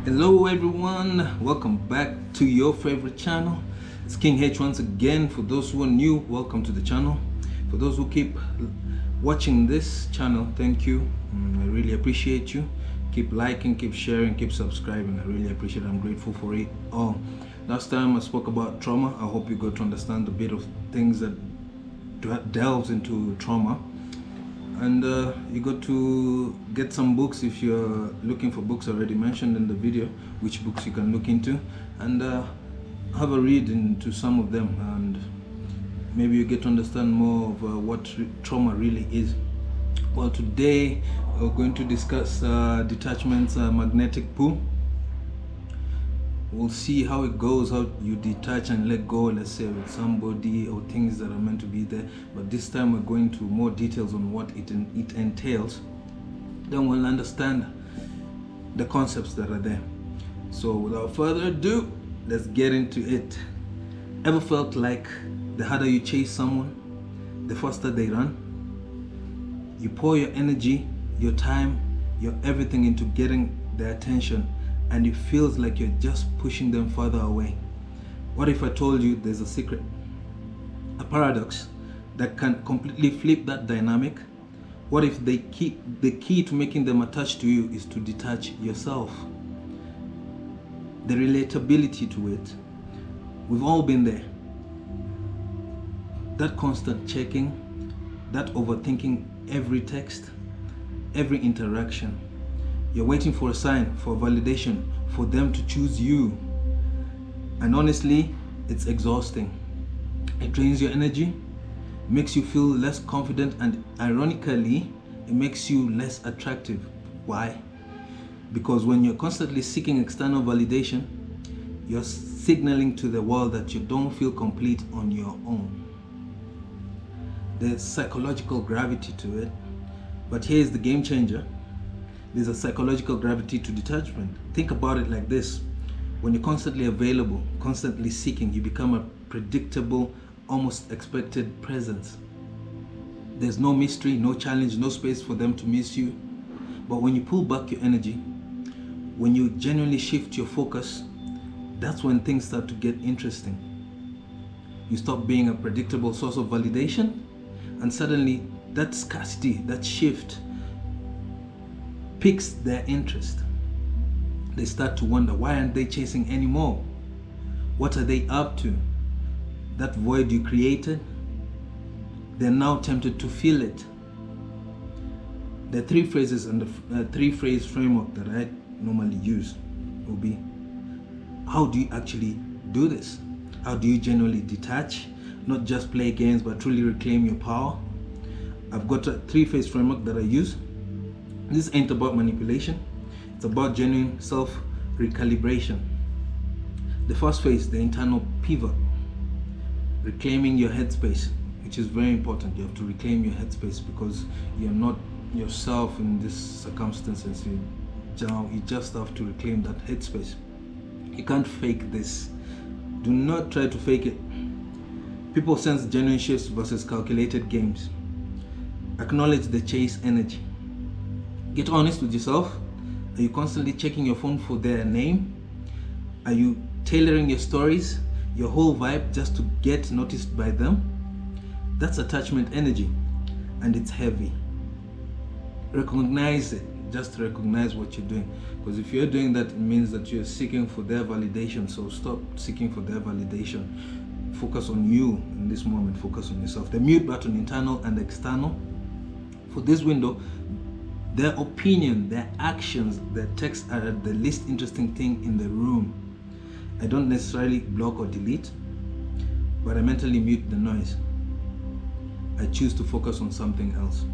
Hello everyone, welcome back to your favorite channel. It's King H once again. For those who are new, welcome to the channel. For those who keep watching this channel, thank you. I really appreciate you. Keep liking, keep sharing, keep subscribing. I really appreciate it. I'm grateful for it all. Last time I spoke about trauma. I hope you got to understand a bit of things that delves into trauma. And you got to get some books if you're looking for books already mentioned in the video, which books you can look into, and have a read into some of them, and maybe you get to understand more of what trauma really is. Well, today we're going to discuss Detachment's magnetic pull. We'll see how it goes, how you detach and let go, let's say, with somebody or things that are meant to be there. But this time we're going to more details on what it entails. Then we'll understand the concepts that are there. So without further ado, let's get into it. Ever felt like the harder you chase someone, the faster they run? You pour your energy, your time, your everything into getting their attention, and it feels like you're just pushing them further away. What if I told you there's a secret, a paradox that can completely flip that dynamic? What if the key to making them attached to you is to detach yourself? The relatability to it, we've all been there. That constant checking, that overthinking every text, every interaction. You're waiting for a sign, for validation, for them to choose you. And honestly, it's exhausting. It drains your energy, makes you feel less confident, and ironically, it makes you less attractive. Why? Because when you're constantly seeking external validation, you're signaling to the world that you don't feel complete on your own. There's psychological gravity to it, but here's the game changer. There's a psychological gravity to detachment. Think about it like this. When you're constantly available, constantly seeking, you become a predictable, almost expected presence. There's no mystery, no challenge, no space for them to miss you. But when you pull back your energy, when you genuinely shift your focus, that's when things start to get interesting. You stop being a predictable source of validation, and suddenly that scarcity, that shift, piques their interest. They start to wonder, why aren't they chasing anymore? What are they up to? That void you created, they're now tempted to fill it. The three phrases and the three-phrase framework that I normally use will be, how do you actually do this? How do you genuinely detach? Not just play games, but truly reclaim your power. I've got a three-phase framework that I use. This ain't about manipulation. It's about genuine self-recalibration. The first phase, the internal pivot, reclaiming your headspace, which is very important. You have to reclaim your headspace because you're not yourself in these circumstances. You just have to reclaim that headspace. You can't fake this. Do not try to fake it. People sense genuine shifts versus calculated games. Acknowledge the chase energy. Get honest with yourself. Are you constantly checking your phone for their name? Are you tailoring your stories, your whole vibe just to get noticed by them? That's attachment energy, and it's heavy. Recognize it. Just recognize what you're doing. Because if you're doing that, it means that you're seeking for their validation. So stop seeking for their validation. Focus on you in this moment. Focus on yourself. The mute button, internal and external. For this window, their opinion, their actions, their texts are the least interesting thing in the room. I don't necessarily block or delete, but I mentally mute the noise. I choose to focus on something else.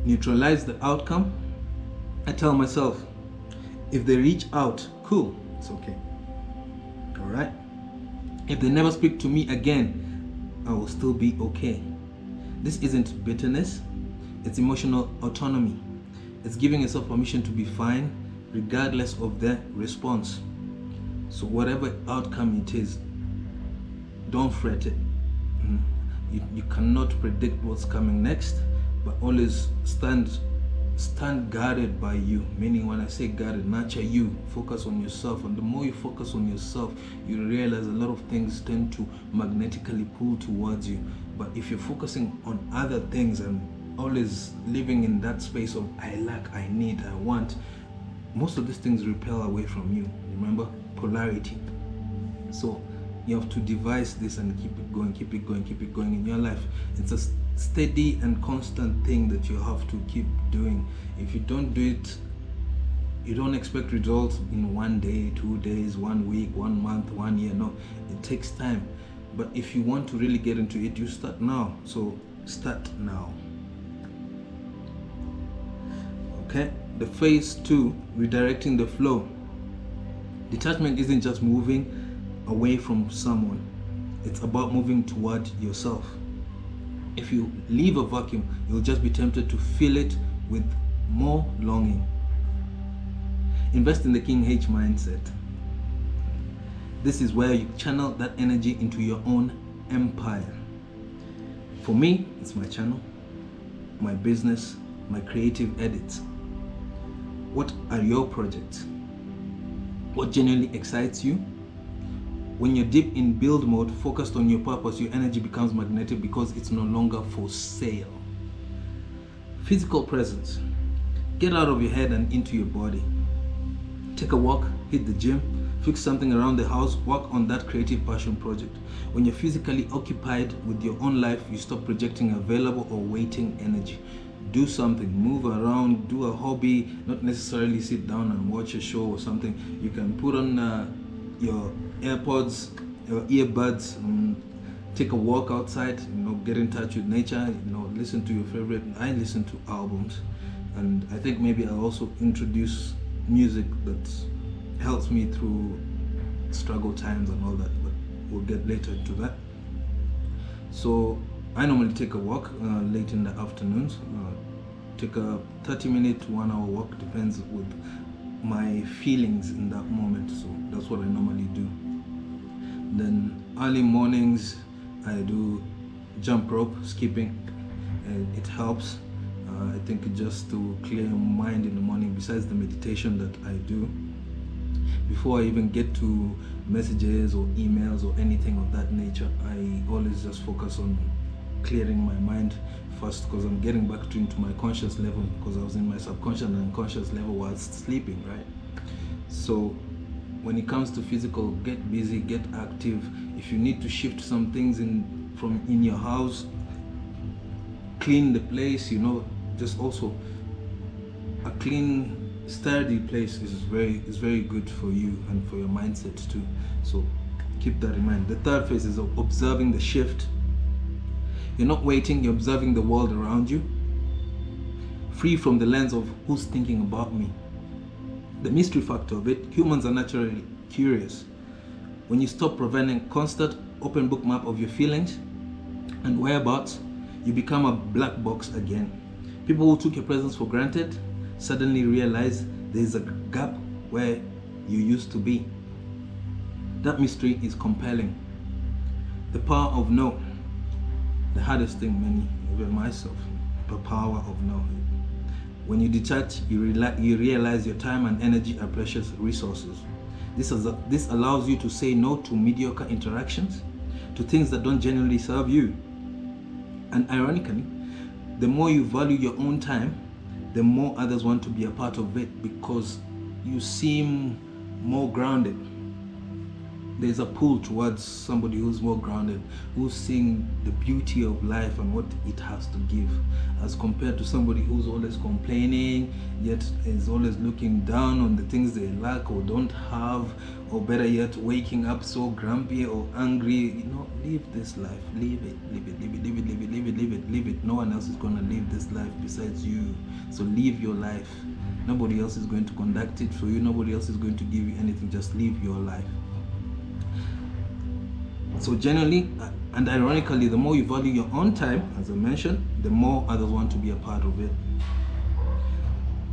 Neutralize the outcome. I tell myself, if they reach out, cool, it's okay. All right? If they never speak to me again, I will still be okay. This isn't bitterness. It's emotional autonomy. It's giving yourself permission to be fine regardless of their response. So whatever outcome it is, don't fret it. You cannot predict what's coming next, but always stand stand guarded by you. Meaning, when I say guarded, nurture you, focus on yourself. And the more you focus on yourself, you realize a lot of things tend to magnetically pull towards you. But if you're focusing on other things and always living in that space of I lack, I need, I want, most of these things repel away from you. Remember, polarity. So you have to devise this and keep it going, keep it going, keep it going in your life. It's a steady and constant thing that you have to keep doing. If you don't do it, you don't expect results in 1 day, 2 days, 1 week, 1 month, 1 year. No, it takes time. But if you want to really get into it, you start now. So start now. Okay, the phase 2, redirecting the flow. Detachment isn't just moving away from someone, it's about moving toward yourself. If you leave a vacuum, you'll just be tempted to fill it with more longing. Invest in the King H mindset. This is where you channel that energy into your own empire. For me, it's my channel, my business, my creative edits. What are your projects? What genuinely excites you? When you're deep in build mode, focused on your purpose, your energy becomes magnetic because it's no longer for sale. Physical presence. Get out of your head and into your body. Take a walk, hit the gym, fix something around the house, work on that creative passion project. When you're physically occupied with your own life, you stop projecting available or waiting energy. Do something, move around, do a hobby, not necessarily sit down and watch a show or something. You can put on your AirPods, your earbuds, take a walk outside, get in touch with nature, listen to your favorite. I listen to albums, and I think maybe I'll also introduce music that helps me through struggle times and all that, but we'll get later into that. So I normally take a walk late in the afternoons, take a 30-minute to 1 hour walk, depends with my feelings in that moment. So that's what I normally do. Then early mornings I do jump rope, skipping, and it helps. I think just to clear your mind in the morning, besides the meditation that I do. Before I even get to messages or emails or anything of that nature, I always just focus on clearing my mind first, because I'm getting back into my conscious level, because I was in my subconscious and unconscious level whilst sleeping, right? So when it comes to physical, get busy, get active. If you need to shift some things from your house, clean the place, just also a clean, sturdy place is very good for you and for your mindset too. So keep that in mind. The third phase is observing the shift. You're not waiting, you're observing the world around you, free from the lens of who's thinking about me. The mystery factor of it, humans are naturally curious. When you stop providing constant open book map of your feelings and whereabouts, you become a black box again. People who took your presence for granted suddenly realize there's a gap where you used to be. That mystery is compelling. The power of no. The hardest thing, many, even myself, the power of no. When you detach, you realize your time and energy are precious resources. This allows you to say no to mediocre interactions, to things that don't genuinely serve you. And ironically, the more you value your own time, the more others want to be a part of it, because you seem more grounded. There's a pull towards somebody who's more grounded, who's seeing the beauty of life and what it has to give, as compared to somebody who's always complaining, yet is always looking down on the things they lack or don't have, or better yet, waking up so grumpy or angry. Live this life. Live it. No one else is going to live this life besides you. So live your life. Nobody else is going to conduct it for you. Nobody else is going to give you anything. Just live your life. So generally and ironically, the more you value your own time, as I mentioned, the more others want to be a part of it.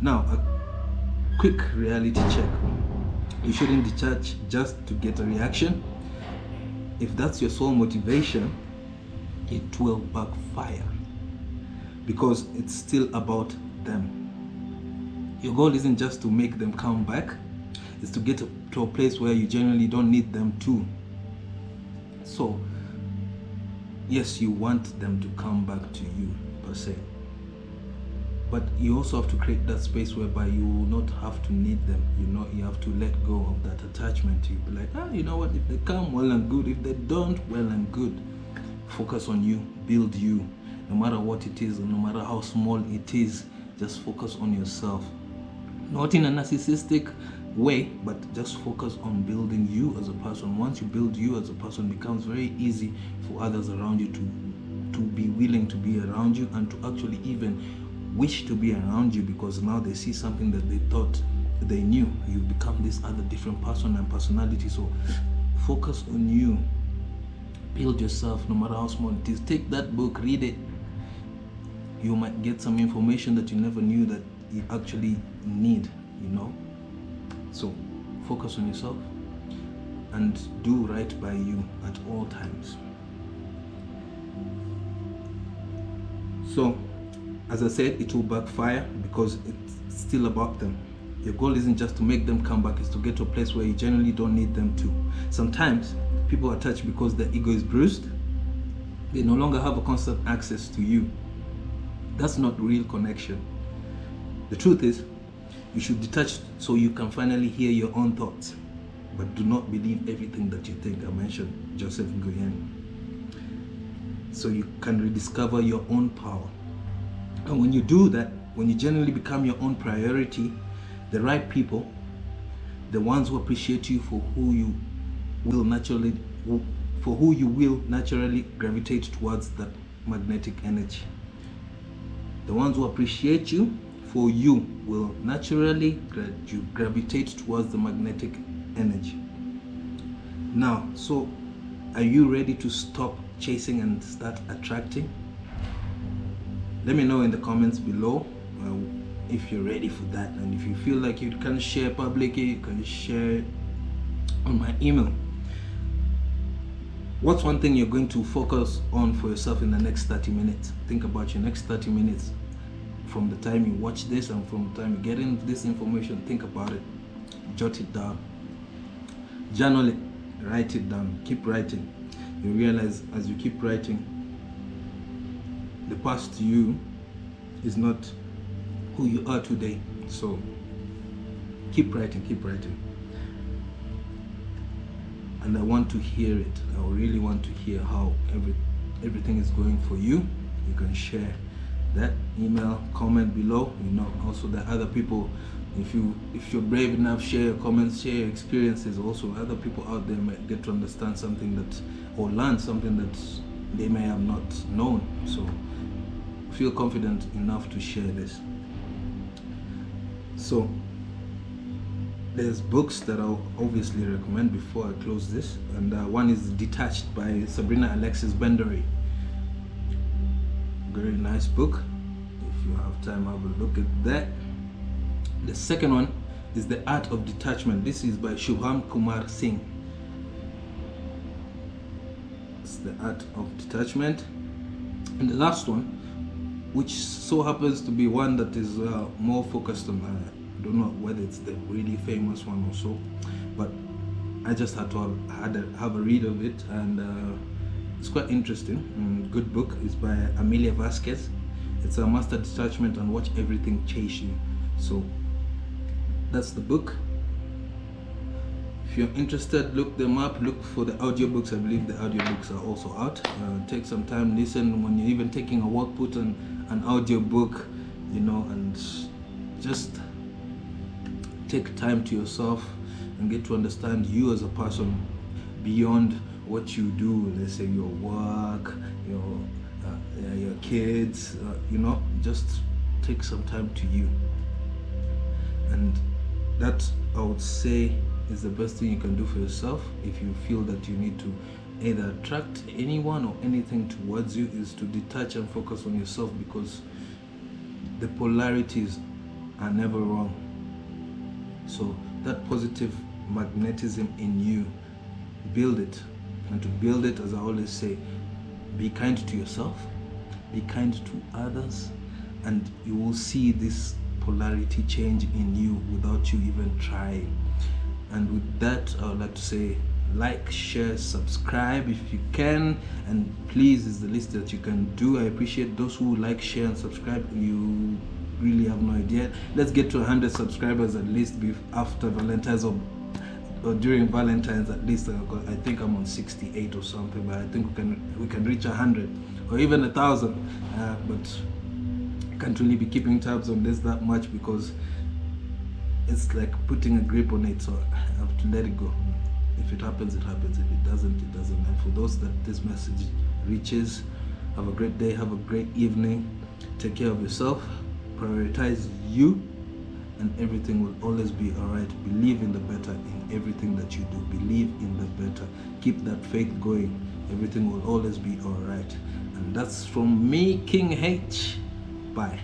Now, a quick reality check. You shouldn't detach just to get a reaction. If that's your sole motivation, it will backfire, because it's still about them. Your goal isn't just to make them come back, it's to get to a place where you generally don't need them to. So yes, you want them to come back to you per se, but you also have to create that space whereby you will not have to need them. You have to let go of that attachment. You be like, you know what, if they come, well and good. If they don't, well and good. Focus on you, build you, no matter what it is, no matter how small it is. Just focus on yourself, not in a narcissistic way, but just focus on building you as a person. Once you build you as a person, it becomes very easy for others around you to be willing to be around you, and to actually even wish to be around you, because now they see something that they thought they knew. You've become this other different person and personality. So focus on you, build yourself, no matter how small it is. Take that book, read it. You might get some information that you never knew that you actually need. So focus on yourself and do right by you at all times. So as I said, it will backfire because it's still about them. Your goal isn't just to make them come back, it's to get to a place where you generally don't need them to. Sometimes people are attached because their ego is bruised. They no longer have a constant access to you. That's not real connection. The truth is, you should detach so you can finally hear your own thoughts. But do not believe everything that you think. I mentioned Joseph Nguyen. So you can rediscover your own power. And when you do that, when you genuinely become your own priority, the right people, the ones who appreciate you for who you will naturally gravitate towards that magnetic energy. The ones who appreciate you for you will naturally gravitate towards the magnetic energy. Now, so are you ready to stop chasing and start attracting? Let me know in the comments below if you're ready for that, and if you feel like you can share publicly, you can share on my email. What's one thing you're going to focus on for yourself in the next 30 minutes? Think about your next 30 minutes. From the time you watch this and from the time you get into this information, think about it. Jot it down. Journal it. Write it down. Keep writing. You realize as you keep writing, the past you is not who you are today. So keep writing, keep writing. And I want to hear it. I really want to hear how everything is going for you. You can share that, email, comment below. Also the other people, if you're brave enough, share your comments, share your experiences. Also other people out there might get to understand something or learn something that they may have not known. So feel confident enough to share this. So there's books that I'll obviously recommend before I close this, and one is Detached by Sabrina Alexis Bendery. Very nice book. If you have time, have a look at that. The second one is The Art of Detachment. This is by Shubham Kumar Singh. It's The Art of Detachment. And the last one, which so happens to be one that is more focused on, I don't know whether it's the really famous one or so, but I just had to have a read of it, and it's quite interesting. Good book. It's by Amelia Vasquez. It's a Master Detachment and Watch Everything Chase You. So that's the book. If you're interested, look them up. Look for the audiobooks. I believe the audiobooks are also out. Take some time, listen. When you're even taking a walk, put on an audiobook, and just take time to yourself and get to understand you as a person beyond what you do. Let's say your work, your kids, just take some time to you. And that, I would say, is the best thing you can do for yourself. If you feel that you need to either attract anyone or anything towards you, is to detach and focus on yourself, because the polarities are never wrong. So that positive magnetism in you, build it. And to build it, as I always say, be kind to yourself, be kind to others, and you will see this polarity change in you without you even trying. And with that, I would like to say, like, share, subscribe if you can, and please, is the least that you can do. I appreciate those who like, share, and subscribe. You really have no idea. Let's get to 100 subscribers at least after Valentine's, or during Valentine's at least. I think I'm on 68 or something, but I think we can reach 100 or even 1,000. But I can't really be keeping tabs on this that much, because it's like putting a grip on it, so I have to let it go. If it happens, it happens. If it doesn't, it doesn't. And for those that this message reaches, have a great day, have a great evening, take care of yourself, prioritize you, and everything will always be all right. Believe in the better in everything that you do. Believe in the better. Keep that faith going. Everything will always be all right. And that's from me, King H. Bye.